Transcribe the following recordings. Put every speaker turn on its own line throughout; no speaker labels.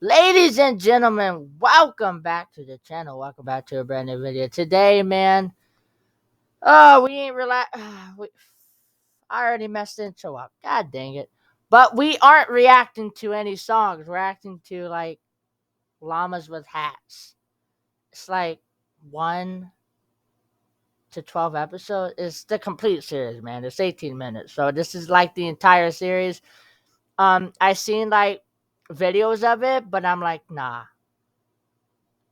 Ladies and gentlemen, welcome back to the channel. Welcome back to a brand new video. Today, man, we ain't relax. I already messed the intro up. God dang it. But we aren't reacting to any songs. We're reacting to, like, Llamas with Hats. It's like 1 to 12 episodes. It's the complete series, man. It's 18 minutes. So this is like the entire series. I seen, like, videos of it, but I'm like, nah.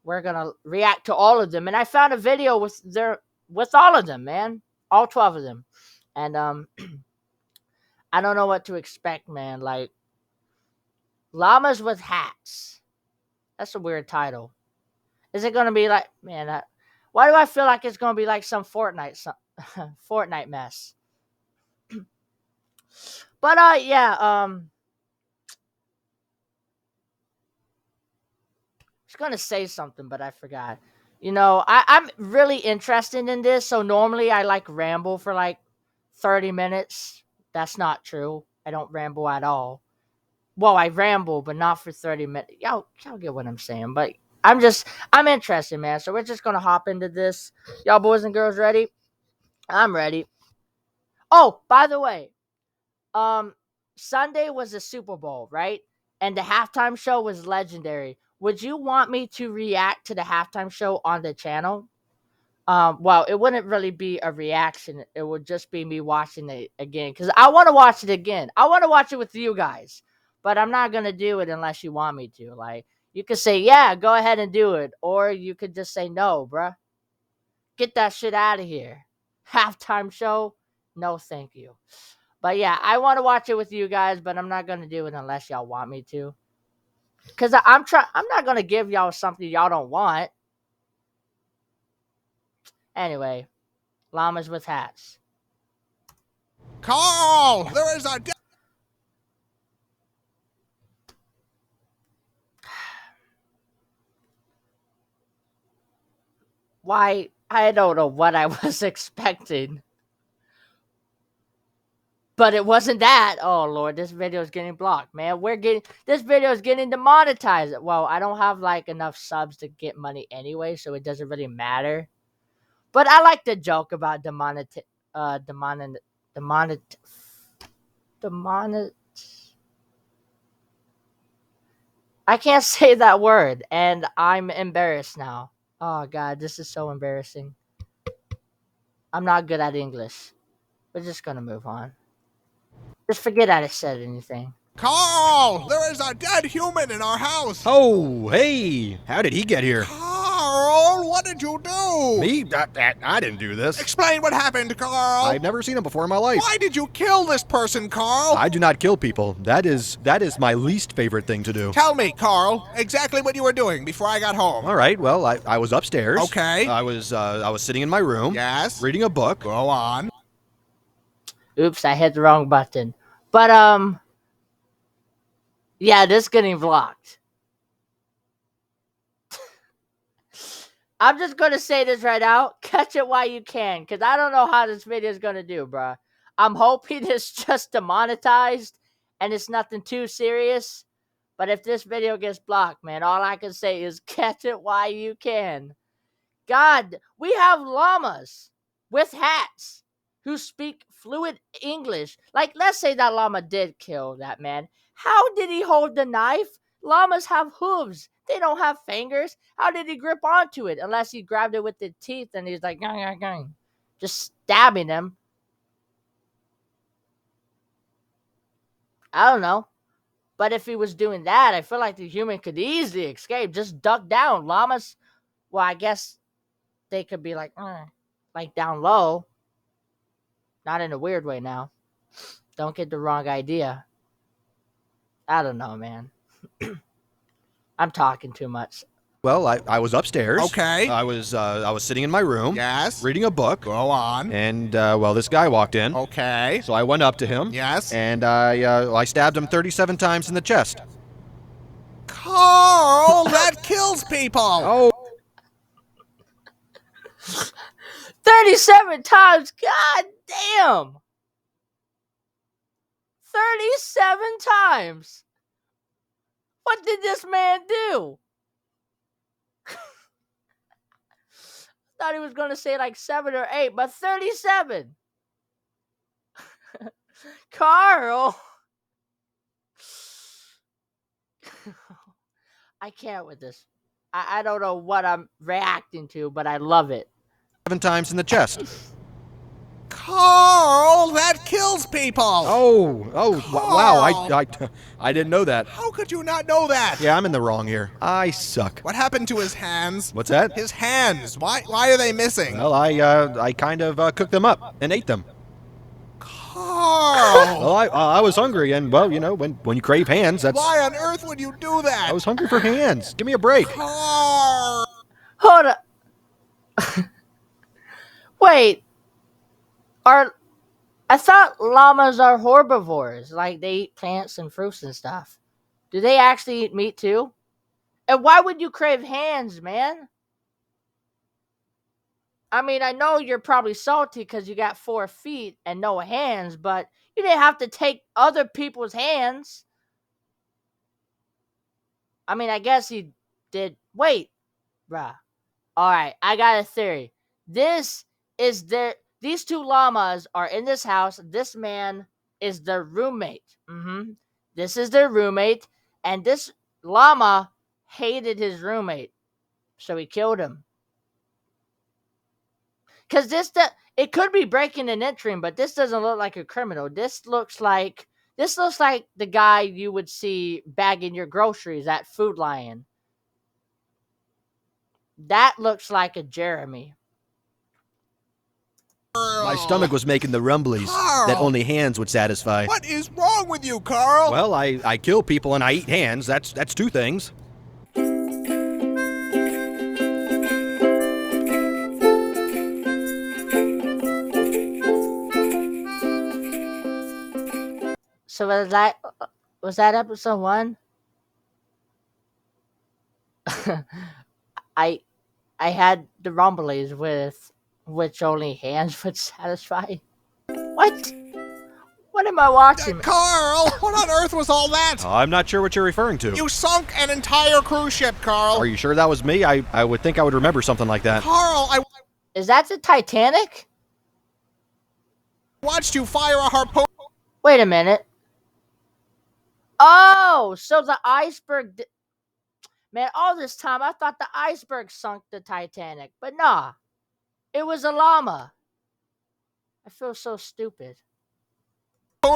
We're gonna react to all of them, and I found a video with all of them, man, all 12 of them, and I don't know what to expect, man. Like, Llamas with Hats. That's a weird title. Is it gonna be like, man? Why do I feel like it's gonna be like some Fortnite mess? But yeah, I was gonna say something, but I forgot. I'm really interested in this. So normally I like ramble for like 30 minutes. That's not true. I don't ramble at all. Well, I ramble, but not for 30 minutes. Y'all get what I'm saying. But I'm interested, man. So we're just gonna hop into this. Y'all boys and girls ready? I'm ready. Oh, by the way, um, Sunday was the Super Bowl, right? And the halftime show was legendary. Would you want me to react to the halftime show on the channel? Well, it wouldn't really be a reaction. It would just be me watching it again because I want to watch it again. I want to watch it with you guys, but I'm not gonna do it unless you want me to. Like, you could say, yeah, go ahead and do it, or you could just say, no, bruh, get that shit out of here. Halftime show, no, thank you. But yeah, I want to watch it with you guys, but I'm not gonna do it unless y'all want me to. Cause I'm not gonna give y'all something y'all don't want. Anyway, Llamas with Hats.
Karl, there is a
Why, I don't know what I was expecting. But it wasn't that. Oh Lord, this video is getting blocked, man. This video is getting demonetized. Well, I don't have like enough subs to get money anyway, so it doesn't really matter. But I like to joke about demonet demonet. I can't say that word, and I'm embarrassed now. Oh God, this is so embarrassing. I'm not good at English. We're just gonna move on. Just forget I said anything.
Karl, there is a dead human in our house.
Oh, hey, how did he get here?
Karl, what did you do?
Me? I didn't do this.
Explain what happened, Karl.
I've never seen him before in my life.
Why did you kill this person, Karl?
I do not kill people. That is my least favorite thing to do.
Tell me, Karl, exactly what you were doing before I got home.
All right, well, I was upstairs.
Okay.
I was sitting in my room.
Yes.
Reading a book.
Go on.
Oops, I hit the wrong button. But yeah, this is getting blocked. I'm just gonna say this right now. Catch it while you can, because I don't know how this video is gonna do, bruh. I'm hoping it's just demonetized and it's nothing too serious. But if this video gets blocked, man, all I can say is catch it while you can. God, we have llamas with hats who speak fluent English. Like, let's say that llama did kill that man. How did he hold the knife? Llamas have hooves. They don't have fingers. How did he grip onto it? Unless he grabbed it with the teeth and he's like, gang, gang, gang, just stabbing him. I don't know. But if he was doing that, I feel like the human could easily escape. Just duck down. Llamas, well, I guess they could be like down low. Not in a weird way now. Don't get the wrong idea. I don't know, man. I'm talking too much.
Well, I was upstairs.
Okay.
I was sitting in my room.
Yes.
Reading a book.
Go on.
And well, this guy walked in.
Okay.
So I went up to him.
Yes.
And I stabbed him 37 times in the chest.
Karl, that kills people.
Oh.
37 times. God damn. 37 times. What did this man do? Thought he was gonna say like 7 or 8, but 37. Karl. I can't with this. I don't know what I'm reacting to, but I love it.
7 times in the chest.
Karl, that kills people!
Wow, I didn't know that.
How could you not know that?
Yeah, I'm in the wrong here. I suck.
What happened to his hands?
What's that?
His hands. Why are they missing?
Well, I kind of cooked them up and ate them.
Karl!
Well, I was hungry, and well, you know, when you crave hands, that's.
Why on earth would you do that?
I was hungry for hands. Give me a break.
Karl!
Hold up. Wait. I thought llamas are herbivores, like they eat plants and fruits and stuff. Do they actually eat meat too? And why would you crave hands, man? I mean, I know you're probably salty because you got 4 feet and no hands, but you didn't have to take other people's hands. I mean, I guess he did. Wait, bruh. All right, I got a theory. These 2 llamas are in this house. This man is their roommate. This is their roommate, and this llama hated his roommate, so he killed him. Because it could be breaking and entering, but this doesn't look like a criminal. This looks like the guy you would see bagging your groceries at Food Lion. That looks like a Jeremy.
My stomach was making the rumblies
Karl!
that only hands would satisfy.
What is wrong with you, Karl?
Well, I kill people and I eat hands. That's 2 things.
So was that episode 1? I had the rumblies with which only hands would satisfy. What? What am I watching?
Karl, what on earth was all that?
I'm not sure what you're referring to.
You sunk an entire cruise ship, Karl.
Are you sure that was me? I would think I would remember something like that.
Karl, I
Is that the Titanic?
watched you fire a harpoon.
Wait a minute. Oh, so the iceberg. Man, all this time I thought the iceberg sunk the Titanic, but nah, it was a llama. I feel so stupid.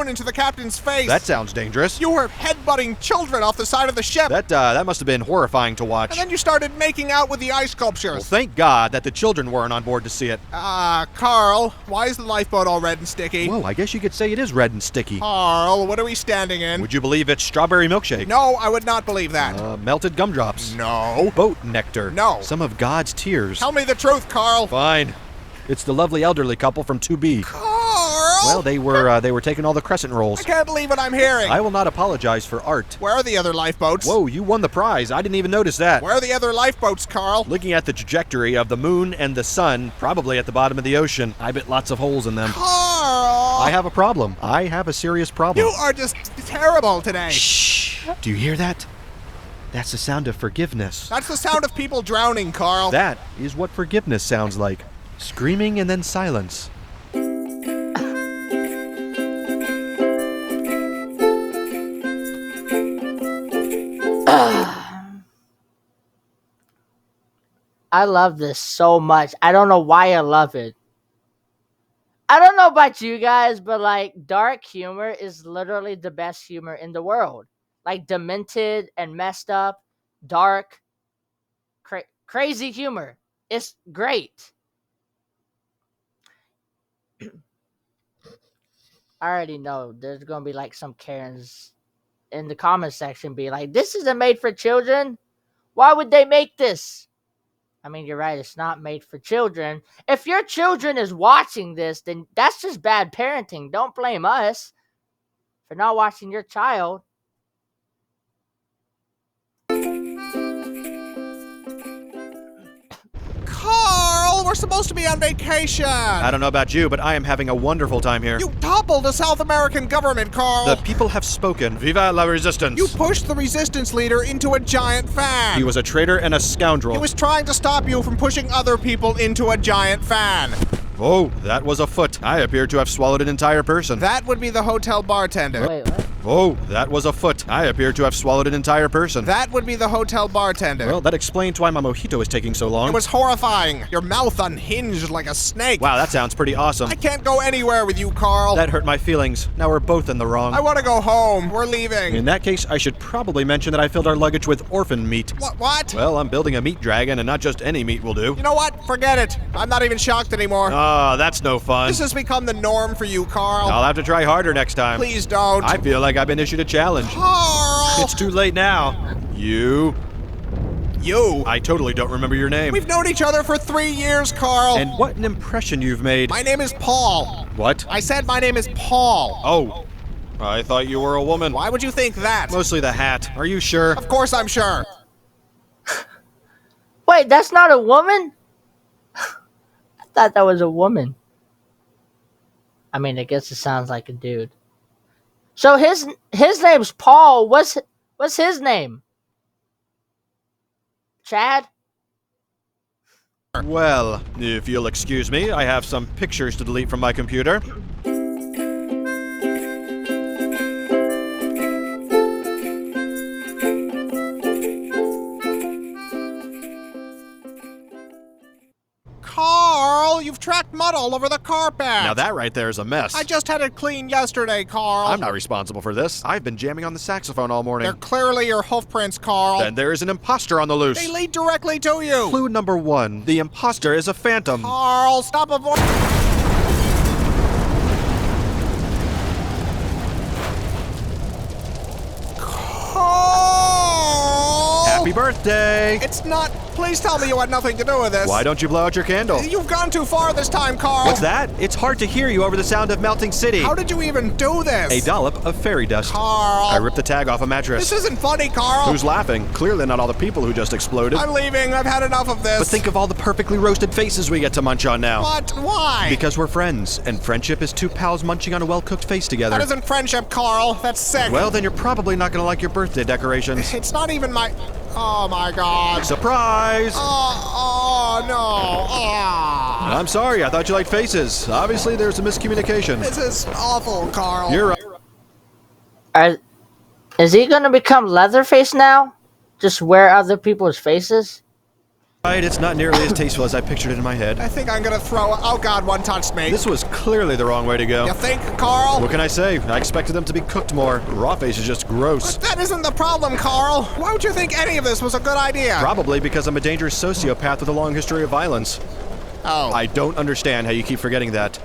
Into the captain's face.
That sounds dangerous.
You were headbutting children off the side of the ship.
That must have been horrifying to watch.
And then you started making out with the ice
Well,
sculptures.
thank God that the children weren't on board to see it.
Karl, why is the lifeboat all red and sticky?
Well, I guess you could say it is red and sticky.
Karl, what are we standing in?
Would you believe it's strawberry milkshake?
No, I would not believe that.
Melted gumdrops.
No.
Boat nectar.
No.
Some of God's tears.
Tell me the truth, Karl.
Fine. It's the lovely elderly couple from 2B.
Karl!
Well, they were taking all the crescent rolls.
I can't believe what I'm hearing.
I will not apologize for art.
Where are the other lifeboats?
Whoa, you won the prize. I didn't even notice that.
Where are the other lifeboats, Karl?
Looking at the trajectory of the moon and the sun, probably at the bottom of the ocean. I bet lots of holes in them.
Karl!
I have a problem. I have a serious problem.
You are just terrible today.
Shh. Do you hear that? That's the sound of forgiveness.
That's the sound of people drowning, Karl.
That is what forgiveness sounds like. Screaming and then silence.
I love this so much. I don't know why I love it. I don't know about you guys, but like dark humor is literally the best humor in the world. Like demented and messed up, dark, crazy humor. It's great. I already know there's going to be like some Karens in the comment section be like, this isn't made for children. Why would they make this? I mean, you're right. It's not made for children. If your children is watching this, then that's just bad parenting. Don't blame us for not watching your child.
Karl, were supposed to be on vacation.
I don't know about you, but I am having a wonderful time here.
You toppled the South American government, Karl.
The people have spoken. Viva la resistance.
You pushed the resistance leader into a giant fan.
He was a traitor and a scoundrel.
He was trying to stop you from pushing other people into a giant fan.
Oh, that was a foot. I appear to have swallowed an entire person.
That would be the hotel bartender.
Wait, what?
Oh, that was a foot. I appear to have swallowed an entire person.
That would be the hotel bartender.
Well, that explains why my mojito is taking so long.
It was horrifying. Your mouth unhinged like a snake.
Wow, that sounds pretty awesome.
I can't go anywhere with you, Karl.
That hurt my feelings. Now we're both in the wrong.
I want to go home. We're leaving.
In that case, I should probably mention that I filled our luggage with orphan meat.
What?
Well, I'm building a meat dragon, and not just any meat will do.
You know what? Forget it. I'm not even shocked anymore.
Ah, that's no fun.
This has become the norm for you, Karl.
I'll have to try harder next time.
Please don't.
I feel like I've been issued a challenge.
Karl!
It's too late now. You? I totally don't remember your name.
We've known each other for 3 years, Karl.
And what an impression you've made.
My name is Paul.
What?
I said my name is Paul.
Oh, I thought you were a woman.
Why would you think that?
Mostly the hat. Are you sure?
Of course I'm sure.
Wait, that's not a woman? I thought that was a woman. I mean, I guess it sounds like a dude. So his name's Paul. What's his name? Chad?
Well, if you'll excuse me, I have some pictures to delete from my computer.
Karl, you've tracked mud all over the carpet.
Now that right there is a mess.
I just had it cleaned yesterday, Karl.
I'm not responsible for this. I've been jamming on the saxophone all morning.
They're clearly your hoof prints, Karl.
Then there is an imposter on the loose.
They lead directly to you.
Clue number 1. The imposter is a phantom.
Karl, stop avoiding. Karl!
Happy birthday!
It's not. Please tell me you had nothing to do with this.
Why don't you blow out your candle?
You've gone too far this time, Karl.
What's that? It's hard to hear you over the sound of melting city.
How did you even do this?
A dollop of fairy dust.
Karl.
I ripped the tag off a mattress.
This isn't funny, Karl.
Who's laughing? Clearly not all the people who just exploded.
I'm leaving. I've had enough of this.
But think of all the perfectly roasted faces we get to munch on now.
What? Why?
Because we're friends, and friendship is two pals munching on a well-cooked face together.
That isn't friendship, Karl. That's sick.
Well, then you're probably not gonna like your birthday decorations.
It's not even my... Oh, my God.
Surprise!
Oh, no. Ah.
I'm sorry, I thought you liked faces. Obviously, there's a miscommunication.
This is awful, Karl.
You're right.
Is he gonna become Leatherface now? Just wear other people's faces?
It's not nearly as tasteful as I pictured it in my head.
I think I'm gonna throw... Oh, God, one touched me.
This was clearly the wrong way to go.
You think, Karl?
What can I say? I expected them to be cooked more. Raw face is just gross.
But that isn't the problem, Karl. Why would you think any of this was a good idea?
Probably because I'm a dangerous sociopath with a long history of violence.
Oh.
I don't understand how you keep forgetting that.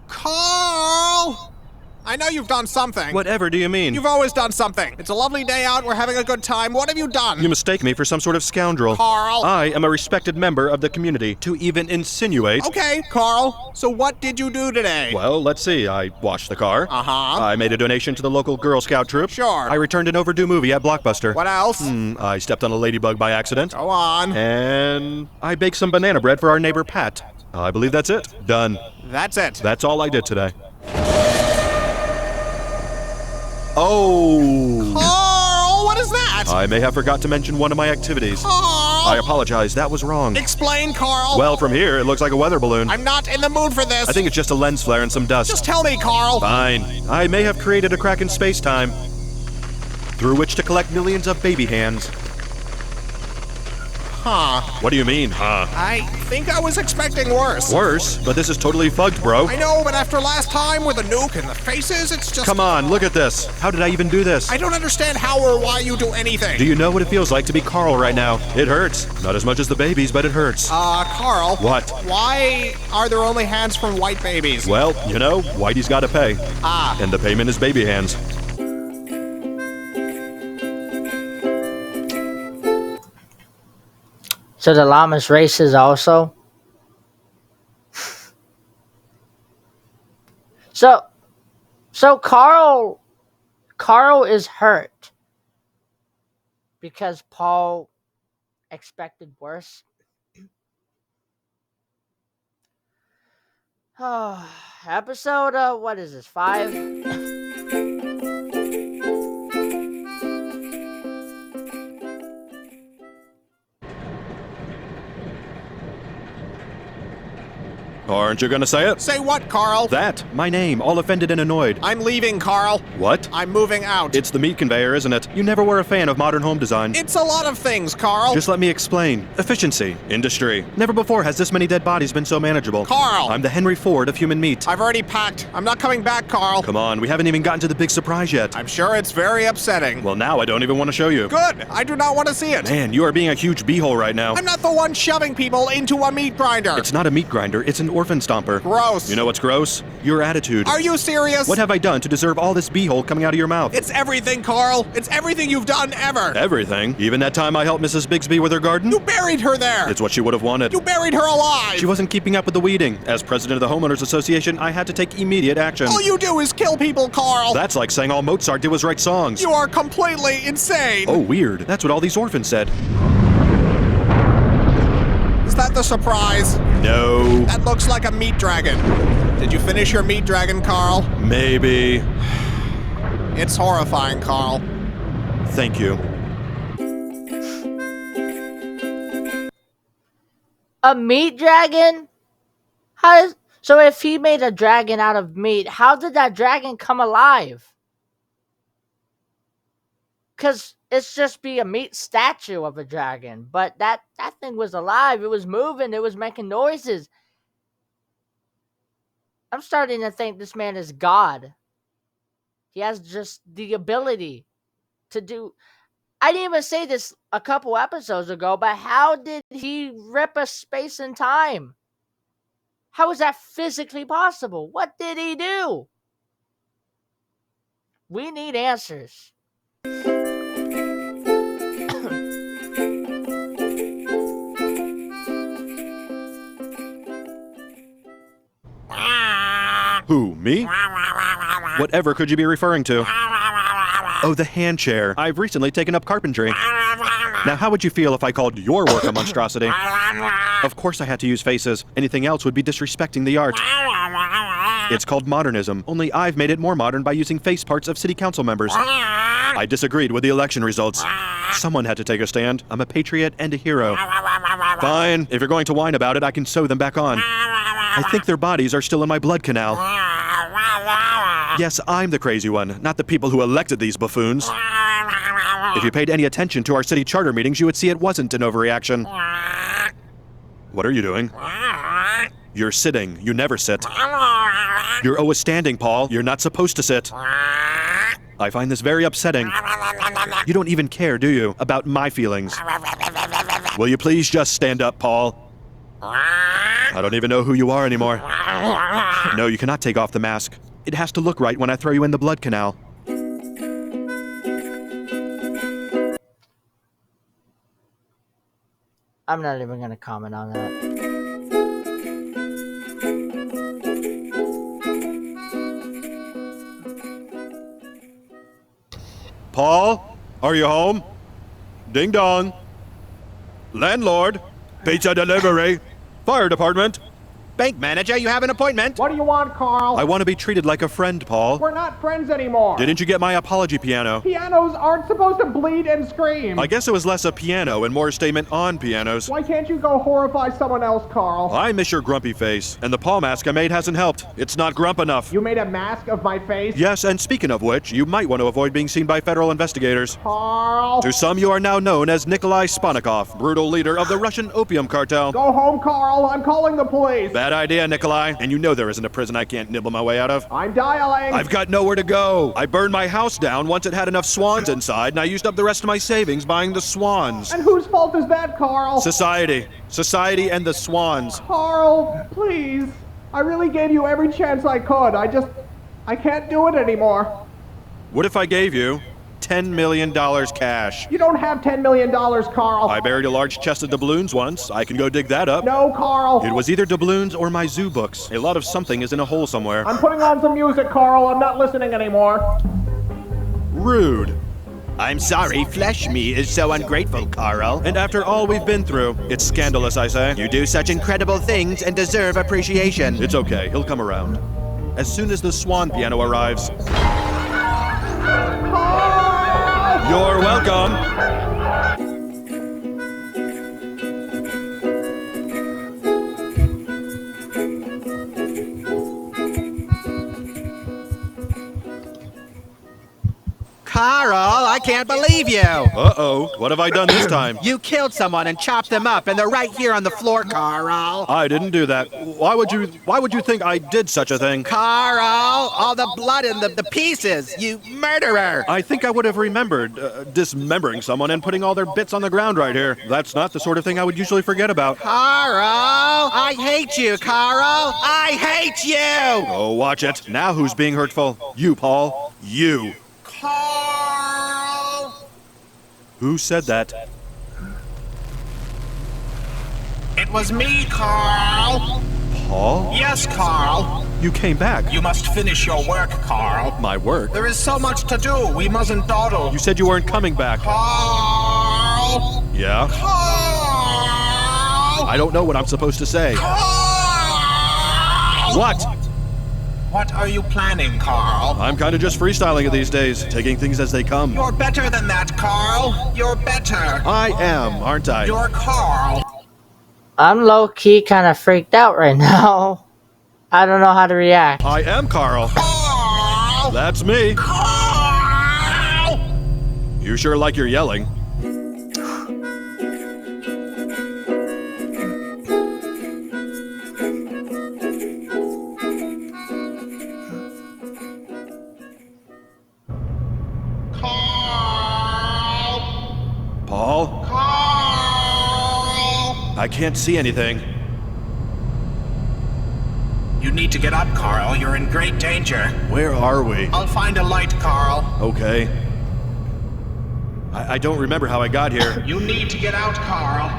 Karl! I know you've done something.
Whatever do you mean?
You've always done something. It's a lovely day out. We're having a good time. What have you done?
You mistake me for some sort of scoundrel.
Karl.
I am a respected member of the community. To even insinuate...
Okay, Karl. So what did you do today?
Well, let's see. I washed the car.
Uh-huh.
I made a donation to the local Girl Scout troop.
Sure.
I returned an overdue movie at Blockbuster.
What else?
I stepped on a ladybug by accident.
Go on.
And I baked some banana bread for our neighbor Pat. I believe that's it. Done.
That's it.
That's all I did today. Oh!
Karl, what is that?
I may have forgot to mention one of my activities.
Karl!
I apologize, that was wrong.
Explain, Karl.
Well, from here, it looks like a weather balloon.
I'm not in the mood for this.
I think it's just a lens flare and some dust.
Just tell me, Karl.
Fine. I may have created a crack in space-time through which to collect millions of baby hands.
Huh.
What do you mean, huh?
I think I was expecting worse.
Worse? But this is totally fucked, bro.
I know, but after last time with the nuke and the faces, it's just...
Come on, look at this. How did I even do this?
I don't understand how or why you do anything.
Do you know what it feels like to be Karl right now? It hurts. Not as much as the babies, but it hurts.
Karl.
What?
Why are there only hands from white babies?
Well, you know, Whitey's gotta pay.
Ah.
And the payment is baby hands.
So the llamas races also? So Karl is hurt because Paul expected worse. Episode what is this? 5?
Aren't you gonna say it?
Say what, Karl?
That. My name, all offended and annoyed.
I'm leaving, Karl.
What?
I'm moving out.
It's the meat conveyor, isn't it? You never were a fan of modern home design.
It's a lot of things, Karl.
Just let me explain. Efficiency. Industry. Never before has this many dead bodies been so manageable.
Karl!
I'm the Henry Ford of human meat.
I've already packed. I'm not coming back, Karl.
Come on, we haven't even gotten to the big surprise yet.
I'm sure it's very upsetting.
Well, now I don't even want to show you.
Good. I do not want to see it.
Man, you are being a huge beehole right now.
I'm not the one shoving people into a meat grinder.
It's not a meat grinder, it's an orphan stomper.
Gross.
You know what's gross? Your attitude.
Are you serious?
What have I done to deserve all this beehole coming out of your mouth?
It's everything, Karl. It's everything you've done ever.
Everything? Even that time I helped Mrs. Bigsby with her garden?
You buried her there.
It's what she would have wanted.
You buried her alive.
She wasn't keeping up with the weeding. As president of the Homeowners Association, I had to take immediate action.
All you do is kill people, Karl.
That's like saying all Mozart did was write songs.
You are completely insane.
Oh, weird. That's what all these orphans said.
Is that the surprise?
No.
That looks like a meat dragon. Did you finish your meat dragon, Karl?
Maybe.
It's horrifying, Karl.
Thank you.
A meat dragon? So if he made a dragon out of meat, how did that dragon come alive? Because it's just be a meat statue of a dragon. But that thing was alive. It was moving. It was making noises. I'm starting to think this man is God. He has just the ability to do... I didn't even say this a couple episodes ago, but how did he rip a space and time? How is that physically possible? What did he do? We need answers.
Who, me? Whatever could you be referring to? Oh, the hand chair. I've recently taken up carpentry. Now, how would you feel if I called your work a monstrosity? Of course I had to use faces. Anything else would be disrespecting the art. It's called modernism, only I've made it more modern by using face parts of city council members. I disagreed with the election results. Someone had to take a stand. I'm a patriot and a hero. Fine, if you're going to whine about it, I can sew them back on. I think their bodies are still in my blood canal. Yes, I'm the crazy one, not the people who elected these buffoons. If you paid any attention to our city charter meetings, you would see it wasn't an overreaction. What are you doing? You're sitting. You never sit. You're always standing, Paul. You're not supposed to sit. I find this very upsetting. You don't even care, do you, about my feelings? Will you please just stand up, Paul? I don't even know who you are anymore. No, you cannot take off the mask. It has to look right when I throw you in the blood canal.
I'm not even going to comment on that.
Paul, are you home? Ding dong. Landlord, pizza delivery, fire department.
Bank manager, you have an appointment.
What do you want, Karl?
I want to be treated like a friend, Paul.
We're not friends anymore.
Didn't you get my apology piano?
Pianos aren't supposed to bleed and scream.
I guess it was less a piano and more a statement on pianos.
Why can't you go horrify someone else, Karl?
I miss your grumpy face, and the paw mask I made hasn't helped. It's not grump enough.
You made a mask of my face?
Yes, and speaking of which, you might want to avoid being seen by federal investigators.
Karl!
To some, you are now known as Nikolai Sponikov, brutal leader of the Russian opium cartel.
Go home, Karl. I'm calling the police.
Bad idea, Nikolai. And you know there isn't a prison I can't nibble my way out of.
I'm dialing.
I've got nowhere to go. I burned my house down once it had enough swans inside, and I used up the rest of my savings buying the swans.
And whose fault is that, Karl?
Society. Society and the swans.
Karl, please. I really gave you every chance I could. I can't do it anymore.
What if I gave you $10 million cash.
You don't have $10 million, Karl.
I buried a large chest of doubloons once. I can go dig that up.
No, Karl.
It was either doubloons or my zoo books. A lot of something is in a hole somewhere.
I'm putting on some music, Karl. I'm not listening anymore.
Rude.
I'm sorry, flesh me is so ungrateful, Karl.
And after all we've been through, it's scandalous, I say.
You do such incredible things and deserve appreciation.
It's okay, he'll come around. As soon as the Swan Piano arrives. You're welcome.
Karl, I can't believe you.
Uh-oh, what have I done this time?
You killed someone and chopped them up, and they're right here on the floor, Karl.
I didn't do that. Why would you think I did such a thing?
Karl, all the blood and the pieces, you murderer.
I think I would have remembered dismembering someone and putting all their bits on the ground right here. That's not the sort of thing I would usually forget about.
Karl, I hate you, Karl. I hate you.
Oh, watch it. Now who's being hurtful? You, Paul. You.
Karl!
Who said that?
It was me, Karl.
Paul?
Yes, Karl.
You came back.
You must finish your work, Karl.
My work?
There is so much to do. We mustn't dawdle.
You said you weren't coming back.
Karl!
Yeah?
Karl!
I don't know what I'm supposed to say.
Karl!
What?
What are you planning, Karl?
I'm kind of just freestyling it these days, taking things as they come.
You're better than that, Karl. You're better.
I am, aren't I?
You're Karl.
I'm low-key kind of freaked out right now. I don't know how to react.
I am Karl.
Karl!
That's me.
Karl!
You sure like your yelling. Paul?
Karl!
I can't see anything.
You need to get up, Karl. You're in great danger.
Where are we?
I'll find a light, Karl.
Okay. I don't remember how I got here.
You need to get out, Karl.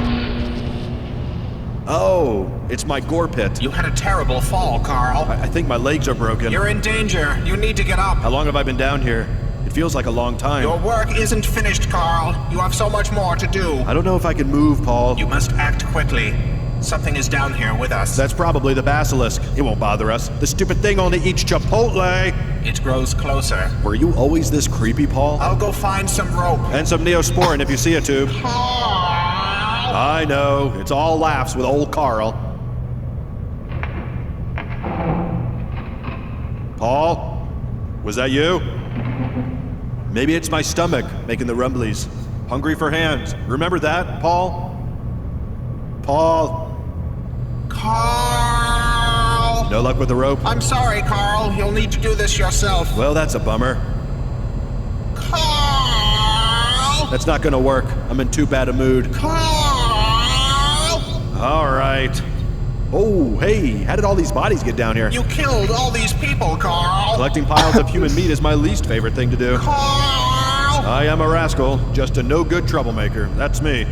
Oh, it's my gore pit.
You had a terrible fall, Karl.
I think my legs are broken.
You're in danger. You need to get up.
How long have I been down here? It feels like a long time.
Your work isn't finished, Karl. You have so much more to do.
I don't know if I can move, Paul.
You must act quickly. Something is down here with us.
That's probably the basilisk. It won't bother us. The stupid thing only eats Chipotle.
It grows closer.
Were you always this creepy, Paul?
I'll go find some rope.
And some Neosporin if you see a tube.
Karl!
I know. It's all laughs with old Karl. Paul? Was that you? Maybe it's my stomach making the rumblies. Hungry for hands. Remember that, Paul? Paul?
Karl!
No luck with the rope?
I'm sorry, Karl. You'll need to do this yourself.
Well, that's a bummer.
Karl!
That's not gonna work. I'm in too bad a mood.
Karl!
All right. Oh, hey, how did all these bodies get down here?
You killed all these people, Karl.
Collecting piles of human meat is my least favorite thing to do.
Karl!
I am a rascal, just a no-good troublemaker. That's me.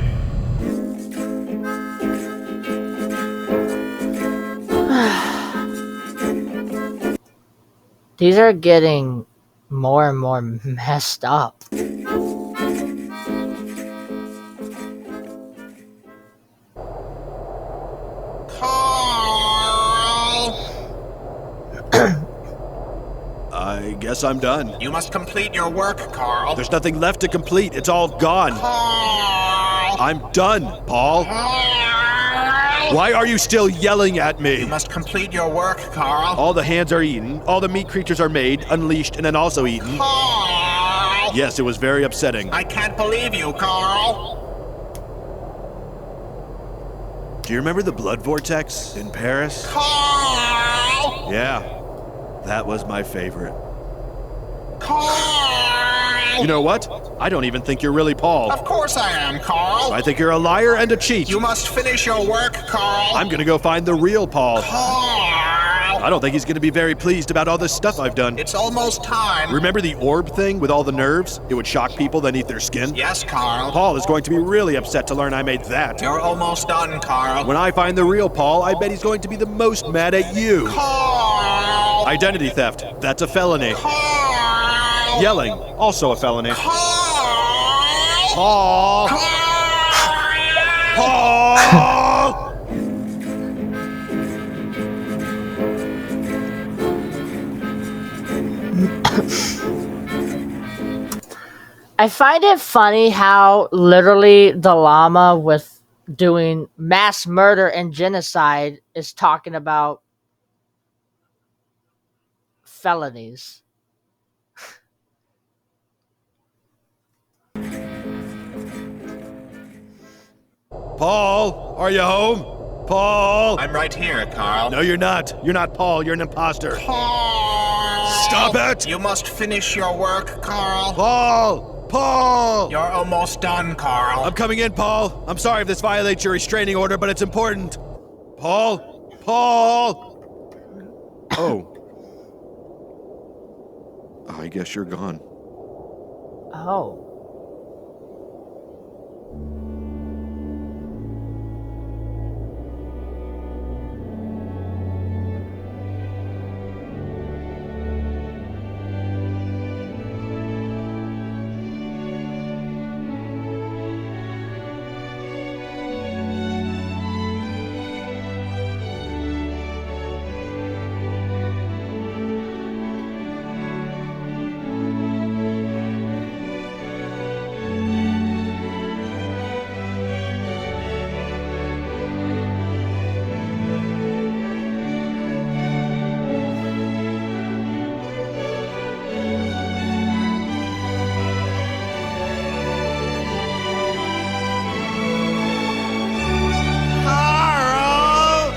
These are getting more and more messed up.
Karl!
I guess I'm done.
You must complete your work, Karl.
There's nothing left to complete. It's all gone.
Karl!
I'm done, Paul.
Karl!
Why are you still yelling at me?
You must complete your work, Karl.
All the hands are eaten, all the meat creatures are made, unleashed, and then also eaten.
Karl!
Yes, it was very upsetting.
I can't believe you, Karl.
Do you remember the blood vortex in Paris?
Karl!
Yeah, that was my favorite.
Karl!
You know what? I don't even think you're really Paul.
Of course I am, Karl.
I think you're a liar and a cheat.
You must finish your work, Karl.
I'm gonna go find the real Paul.
Karl!
I don't think he's gonna be very pleased about all this stuff I've done.
It's almost time.
Remember the orb thing with all the nerves? It would shock people, then eat their skin?
Yes, Karl.
Paul is going to be really upset to learn I made that.
You're almost done, Karl.
When I find the real Paul, I bet he's going to be the most mad at you.
Karl!
Identity theft, that's a felony.
Karl!
Yelling, also a felony.
Karl!
Paul!
Karl!
Paul!
I find it funny how literally the llama with doing mass murder and genocide is talking about felonies.
Paul, are you home? Paul!
I'm right here, Karl.
No, you're not. You're not Paul. You're an imposter.
Karl!
Stop it!
You must finish your work, Karl.
Paul! Paul!
You're almost done, Karl.
I'm coming in, Paul. I'm sorry if this violates your restraining order, but it's important. Paul? Paul! Oh. I guess you're gone.
Oh.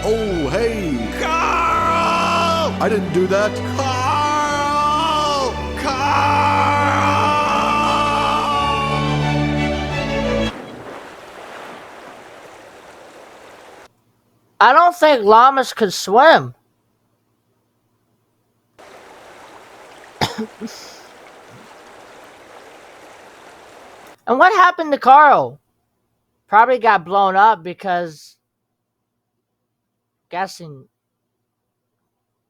Oh, hey!
Karl!
I didn't do that.
Karl! Karl!
I don't think llamas could swim. And what happened to Karl? Probably got blown up because guessing.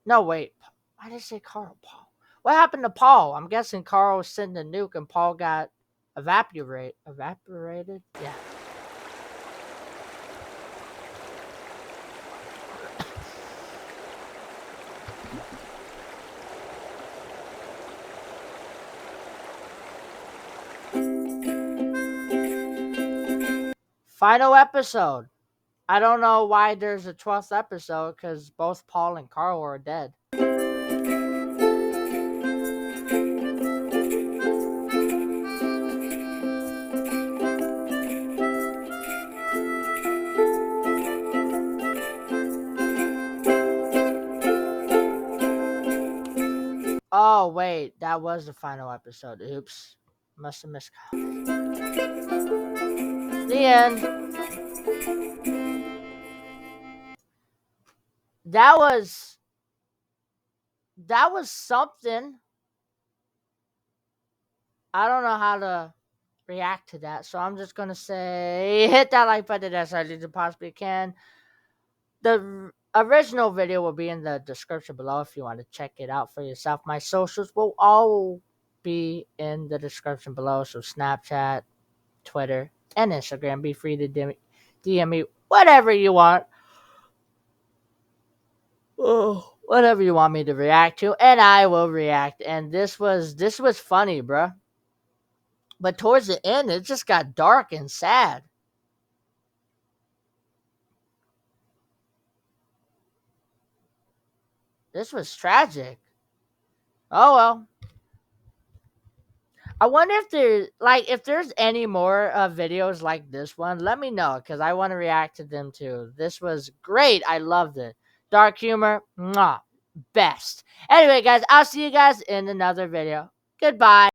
No, wait. Why did I say Karl? Paul. What happened to Paul? I'm guessing Karl was sending a nuke and Paul got evaporated? Yeah. Final episode. I don't know why there's a 12th episode because both Paul and Karl are dead. Oh, wait. That was the final episode. Oops. Must have missed. The end. That was something. I don't know how to react to that, so I'm just gonna say hit that like button as hard as you possibly can. The original video will be in the description below if you want to check it out for yourself. My socials will all be in the description below, so Snapchat, Twitter, and Instagram. Be free to DM me whatever you want. Oh, whatever you want me to react to, and I will react. And this was funny, bruh. But towards the end, it just got dark and sad. This was tragic. Oh well. I wonder if there's any more videos like this one. Let me know because I want to react to them too. This was great. I loved it. Dark humor, mwah, best. Anyway, guys, I'll see you guys in another video. Goodbye.